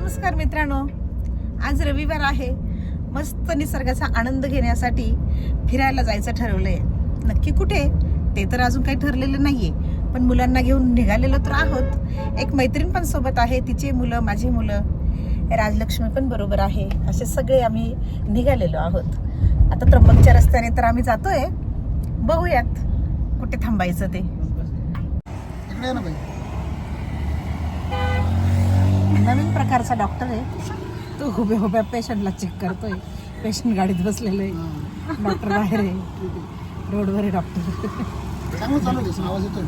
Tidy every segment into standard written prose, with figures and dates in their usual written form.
नमस्कार मित्रांनो, आज रविवार आहे. मस्त निसर्गाचा आनंद घेण्यासाठी फिरायला जायचं ठरवलंय. नक्की कुठे ते तर अजून काही ठरलेलं नाहीये, पण मुलांना घेऊन निघालेलो तर आहोत. एक मैत्रीण पण सोबत आहे, तिची मुलं, माझी मुलं, राजलक्ष्मी पण बरोबर आहे. असे सगळे आम्ही निघालेलो आहोत. आता त्र्यंबकच्या रस्त्याने तर आम्ही जातोय. बघूयात कुठे थांबायचं ते. नवीन प्रकारचा डॉक्टर आहे तो. उभ्या उभ्या पेशंटला चेक करतोय. पेशंट गाडीत बसलेलं आहे, डॉक्टर बाहेर आहे, रोडवर आहे डॉक्टर. चालू आवाज येतोय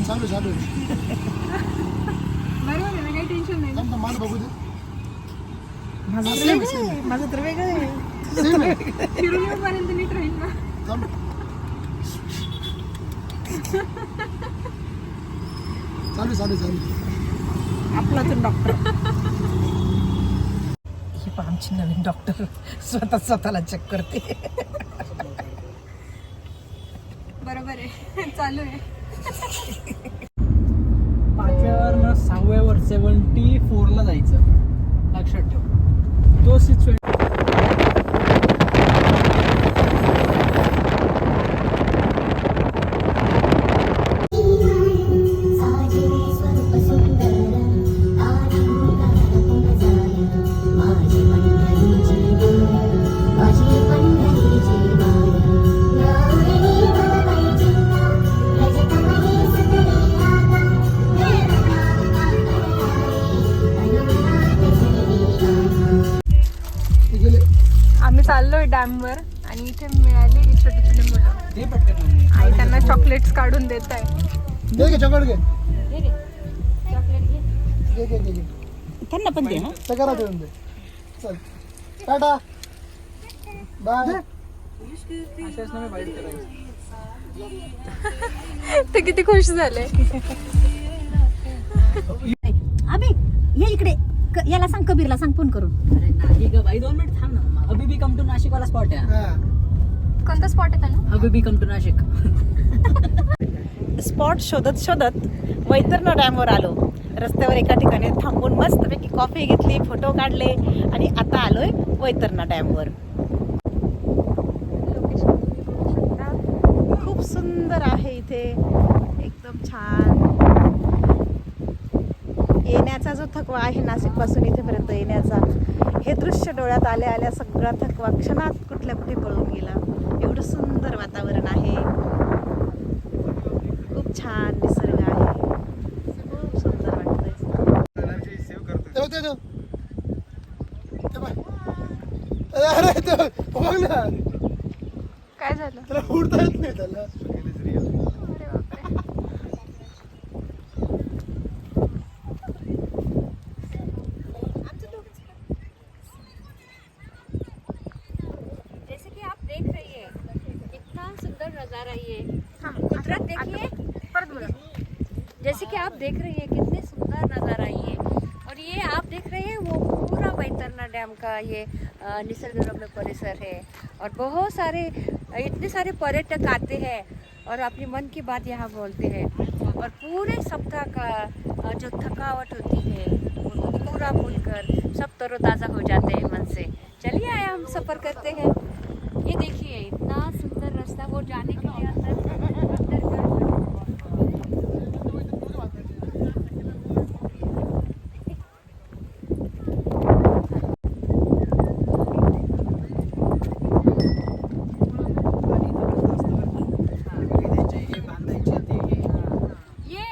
चालू बरोबर आहे, काही टेन्शन नाही. माझं बघू दे. माझं तर वेगळं आहे. फिरून येऊपर्यंत नीट राहील ना. चालू आपला तर डॉक्टर ही पण आमची नवीन डॉक्टर स्वतःला चेक करते. बरोबर आहे, चालू आहे. 5व्यावर 6व्यावर 74 ला जायचं, लक्षात ठेव. तो सिच्युएशन आम्ही चाललोय डॅमवर आणि इथे मिळाले छोटे छोटे मुलं. ते पटकन आई त्यांना चॉकलेट्स काढून देत आहे. घे चॉकलेट घे. त्यांना पण दे ना. सगळ्याला देऊन दे. चल टाटा बाय. अशाच ना मी वाईट करायचं. ते किती खुश झाले. अबे ये इकडे, याला सांग, कबीरला सांग फोन करून. अरे नाही ग बाई, 2 मिनिट थांब ना. हबीबी कम टू नाशिक वाला स्पॉट आहे. कोणता स्पॉट आहे त्याला? हबीबी कम टू नाशिक. स्पॉट शोधत वैतरणा डॅमवर आलो. रस्त्यावर एका ठिकाणी थांबून मस्तपैकी कॉफी घेतली, फोटो काढले आणि आता आलोय वैतरणा डॅमवर. खूप सुंदर आहे इथे, एकदम छान. येण्याचा जो थकवा आहे नाशिकपासून इथेपर्यंत येण्याचा, हे दृश्य डोळ्यात आल्या आल्या सगळा थकवा क्षणात कुठल्या कुठे पळून गेला. एवढं सुंदर वातावरण आहे, खूप छान निसर्ग आहे, खूप सुंदर वाटतंय. अरे बघ ना, काय झालं? त्याला उडता येत नाही त्याला. अरे बापरे. जैसे कि आप देख रही है, इतना सुंदर नज़ारा ये कुदरत देखिए। परत बोला. जैसे कि आप देख रही है कितने सुंदर नज़ारा ये, और ये आप देख रहे हैं वो पूरा वैतरणा डैम का ये निसर्गरम्य परिसर है। और बहुत सारे इतने सारे पर्यटक आते हैं और अपनी मन की बात यहाँ बोलते हैं, और पूरे सप्ताह का जो थकावट होती है वो पूरा भूलकर सब तरोताज़ा हो जाते हैं मन से। चलिए आया हम सफ़र करते हैं। ये देखिए इतना सुंदर रास्ता वो जाने के लिए अंदर का। ये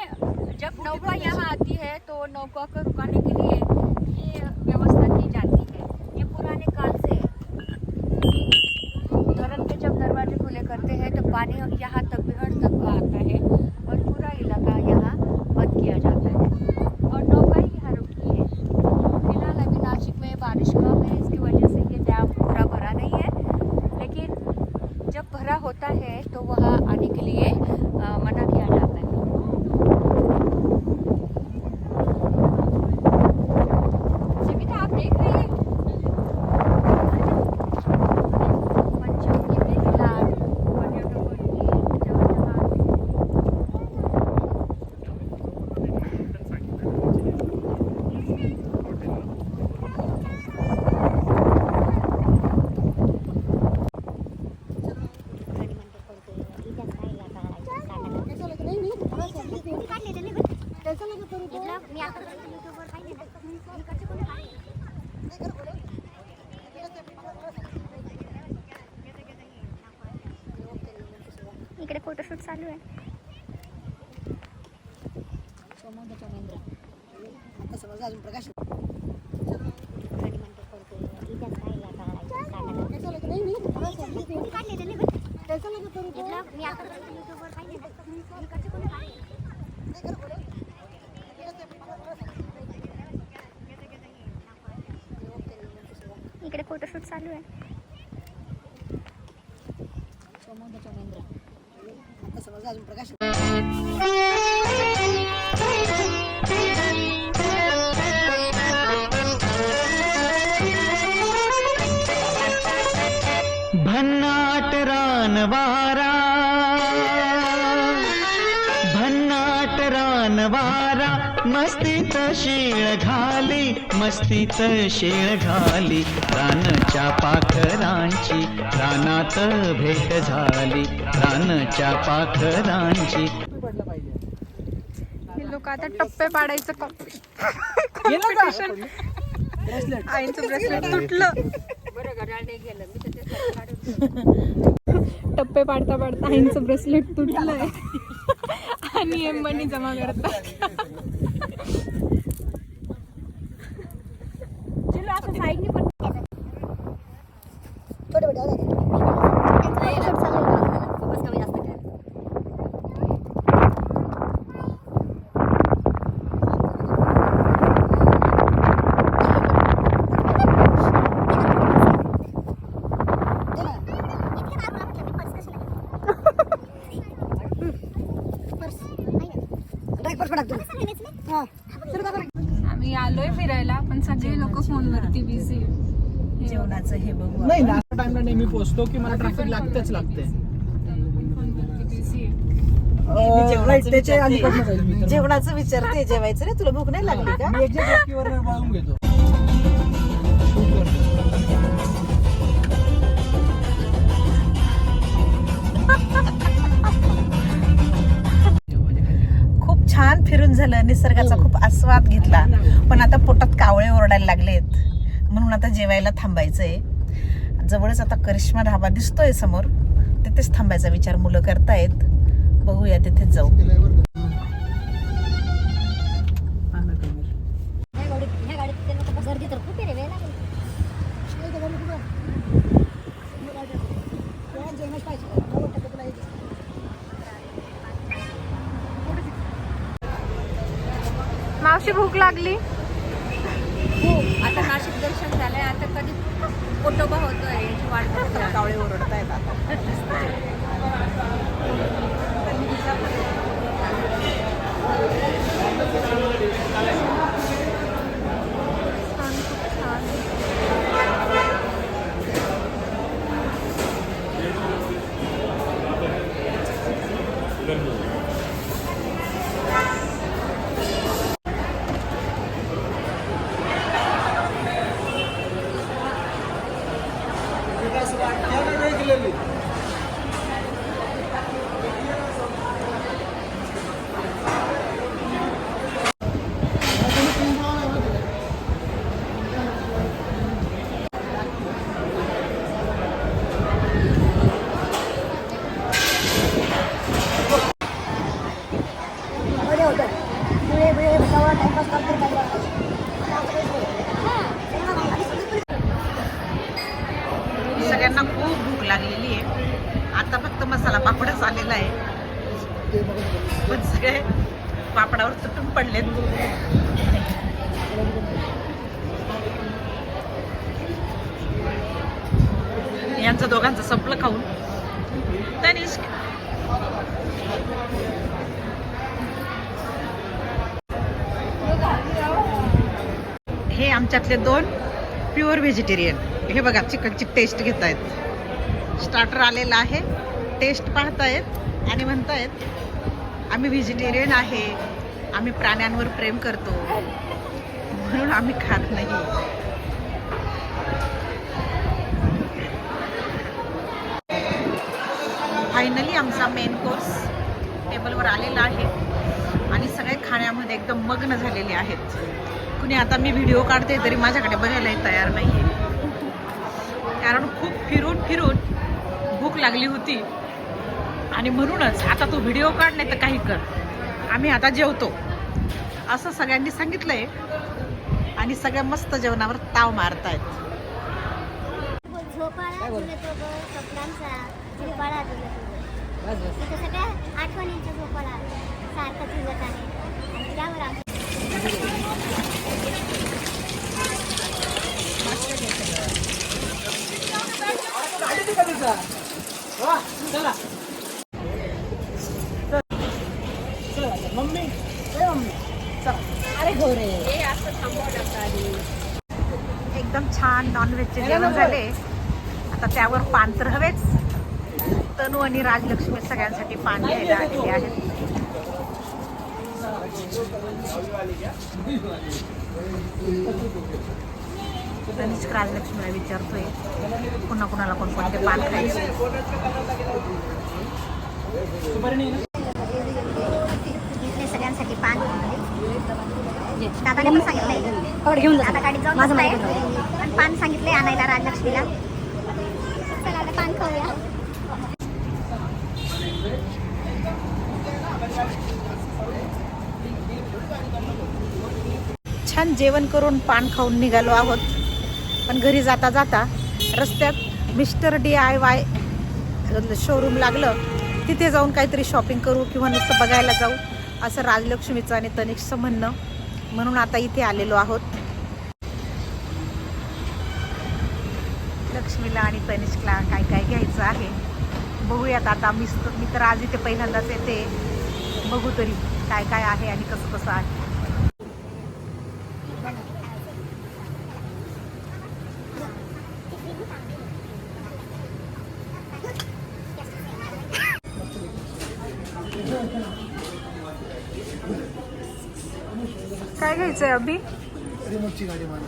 जब नौका यहाँ आती है तो नौका को रुकाने के लिए ये व्यवस्था की जाती है। ये पुराने काल से है। धरण के जब दरवाजे खुले करते हैं तो पानी यहाँ तक बिहड़ तक आता है और पूरा इलाका यहाँ बंद किया जाता है और नौका ही यहाँ रुकती है। फिलहाल अभी नासिक में बारिश कम है, इसकी वजह से ये डैम पूरा भरा नहीं है, लेकिन जब भरा होता है तो वहाँ आने के लिए मना किया जाता है। इकडे फोटोशूट चालू आहे. आता समज अजून प्रकाश इकडे फोटोशूट चालू आहे. आता समज अजून प्रकाश भन्नाट रानवारा भन्नाट रानवारा मस्तीत शीळ घाली मस्तीत शीळ घाली रानच्या पाखरांची रानात भेट झाली रानच्या पाखरांची. हे लोक आता टप्पे पाडायचं कॉम्पिटिशन. आईचं ब्रेसलेट तुटलं. टप्पे पाडता पाडता आईचं ब्रेसलेट तुटलंय आणि हे मनी जमा करतात. आम्ही आलोय फिरायला पण सगळे लोक फोनवरती बिझी. जेवणाचं हे बघू नाही ना टाइमला नेहमी पोहोचतो की मला ट्रॅफिक लागतेच लागते. राईट त्याच्या अलीकडनं जाईल मी तर. जेवणाचं विचारते. जेवायचं नाही तुला भूक नाही लागली का? मी एक्झॅक्ट व्यक्तीवर बघून घेतो. खूप छान फिरून झालं. निसर्गाचा खूप आस्वाद घेतला. पण आता पोटात कावळे ओरडायला लागलेत म्हणून आता जेवायला थांबायचंय. जवळच आता करिश्मा ढाबा दिसतोय समोर. तिथेच थांबायचा विचार मुलं करतायत. बघूया तिथेच जाऊ. गर्दी तर खूप आहे रे, वेळ लागेल. मावशी भूक लागली. आता नाशिक दर्शन झालंय. आता कधी पोटोबा होतोय याची वाट बघतोय. कावळे ओरडतायत आता. सगळ्यांना खूप भूक लागलेली आहे. आता फक्त मसाला पापडच आलेला आहे. पण सगळे पापडावर तुटून पडलेत. यांचं दोघांचं संपलं खाऊन. तनिष्क हे आमच्यातले दोन प्युअर व्हेजिटेरियन. हे बघा चिकनची टेस्ट घेत आहेत. स्टार्टर आलेला आहे. टेस्ट पाहतायत आणि म्हणतायत आम्ही व्हेजिटेरियन आहे, आम्ही प्राण्यांवर प्रेम करतो म्हणून आम्ही खात नाही. फायनली आमचा मेन कोर्स टेबलवर आलेला आहे आणि सगळे खाण्यामध्ये एकदम मग्न झालेले आहेत. कुणी आता मी व्हिडिओ काढते तरी माझ्याकडे बघायलाही तयार नाही आहे, कारण खूप फिरून फिरून भूक लागली होती. आणि म्हणूनच आता तू व्हिडिओ काढ नाही तर काही कर, आम्ही आता जेवतो असं सगळ्यांनी सांगितलंय. आणि सगळ्या मस्त जेवणावर ताव मारतायत. झोपाळा तुला तो गं, स्वप्नांचा झोपाळा तुला तो गं. इथं सगळ्या आठवणींचा झोपाळा सारखं झुलत आहे आणि त्यावर आम्ही एकदम छान नॉनव्हेजचे जेवण झाले. आता त्यावर पान तर हवेच. तनू आणि राजलक्ष्मी सगळ्यांसाठी पान घ्यायला आलेले आहेत. तनिष्क राजलक्ष्मीला विचारतोय पुन्हा कुणाला कोणते पान खायचे. घेतले सगळ्यांसाठी पान. दादाने पण सांगितलंय घेऊन आता गाडीत जाऊन पण पान सांगितलंय आणायला राजलक्ष्मीला. चला आता पान खाऊया. छान जेवण करून पान खाऊन निघालो आहोत. पण घरी जाता जाता रस्त्यात मिस्टर DIY शोरूम लागलं, तिथे जाऊन काहीतरी शॉपिंग करू किंवा नुसतं बघायला जाऊ असं राजलक्ष्मीचं आणि तनिष्कचं म्हणणं. म्हणून आता इथे आलेलो आहोत. लक्ष्मीला आणि तनिष्कला काय काय घ्यायचं आहे बघूयात आता. मी तर आज इथे पहिल्यांदाच येते, बघू तरी काय काय आहे आणि कसं कसं आहे. काय घ्यायचंय अभि? रिमोटची गाडी मला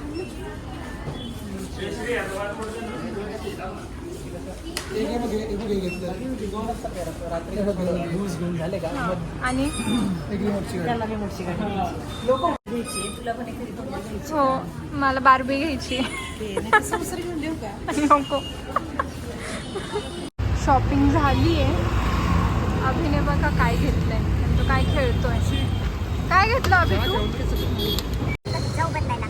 झाले का आणि एक रिमोटची गाडी. हो मला बार्बी घ्यायची. नको. शॉपिंग झाली आहे. अभिने बघा काय घेतलंय, तो काय खेळतोय. काय घेतलं अभि तू? जाऊ बदलायला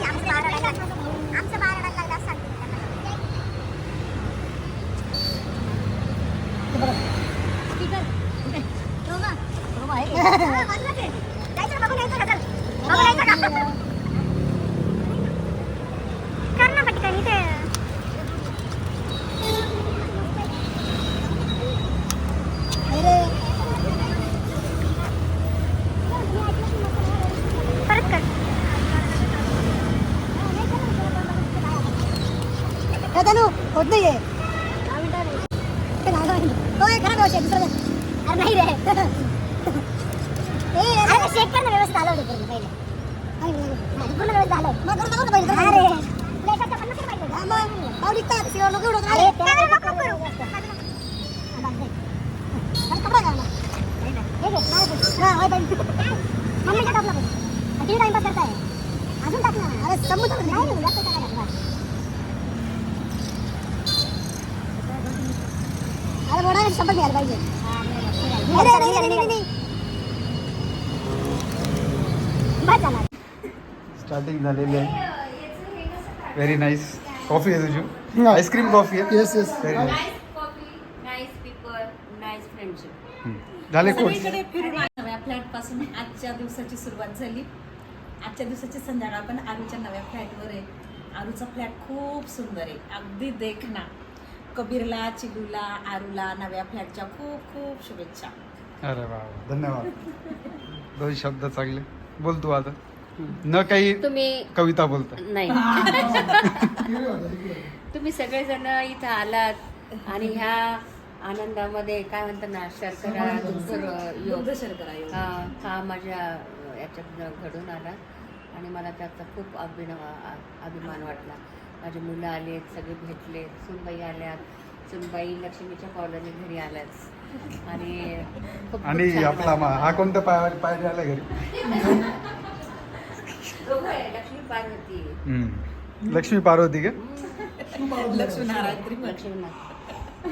आमचं बारा लागला सांगते. करना पटकन इथे. परत कर. होत नाहीये. खराब होते दुसरं. अरे नाही रे. अरे चेक कर ना व्यवस्था आलं होतं पहिले. पूर्ण व्यवस्था आलं. मग करून पाहिजे. अरे लेखाचं 50 पाहिजे. मग पाव निघतात. शिवाय नको उडवत. अरे नको करू. कपडा घालना. हे घे. हां होय पाहिजे. मम्मीच्या टॉपला पाहिजे. किती टाइमपास करताय? अजून टाक ना. अरे समुद्र नाही जास्त टाकायला. अरे मोडा शंभर घ्यायला पाहिजे. स्टार्टिंग झालेली आहे. Very nice. कॉफी आहे तुझी? आईस्क्रीम कॉफी आहे. Yes yes. Very nice. Nice people, nice friendship. झाले कोर्स. सगळीकडे फिरून नव्या फ्लॅटपासून आजच्या दिवसाची सुरुवात झाली. आजच्या दिवसाची संध्याकाळ पण आरूच्या नव्या फ्लॅटवर आहे. आरूचा फ्लॅट खूप सुंदर आहे, अगदी देखना. कबीरला, चिलूला, आरूला नव्या फ्लॅटच्या खूप खूप शुभेच्छा. अरे वा, धन्यवाद. दोन शब्द चांगले बोल तू आता. न काही तुम्ही कविता बोलता नाही. तुम्ही सगळेजण इथं आलात आणि ह्या आनंदामध्ये काय म्हणतात ना, शर्करा योग शर्करा योग. हा माझ्या याच्यात घडून आला आणि मला त्याचा खूप अभिमान वाटला. माझे मुलं आलेत, सगळे भेटलेत, सुनबाई आल्यात, सुनबाई लक्ष्मीच्या कॉलनी घरी आल्याच आणि खूप आणि छान आपला वाटलं. हा कोणता पाय आला घरी दोघं आहे, लक्ष्मी पार्वती आहे. लक्ष्मी पार्वती का लक्ष्मीनारायण लक्ष्मीनाथ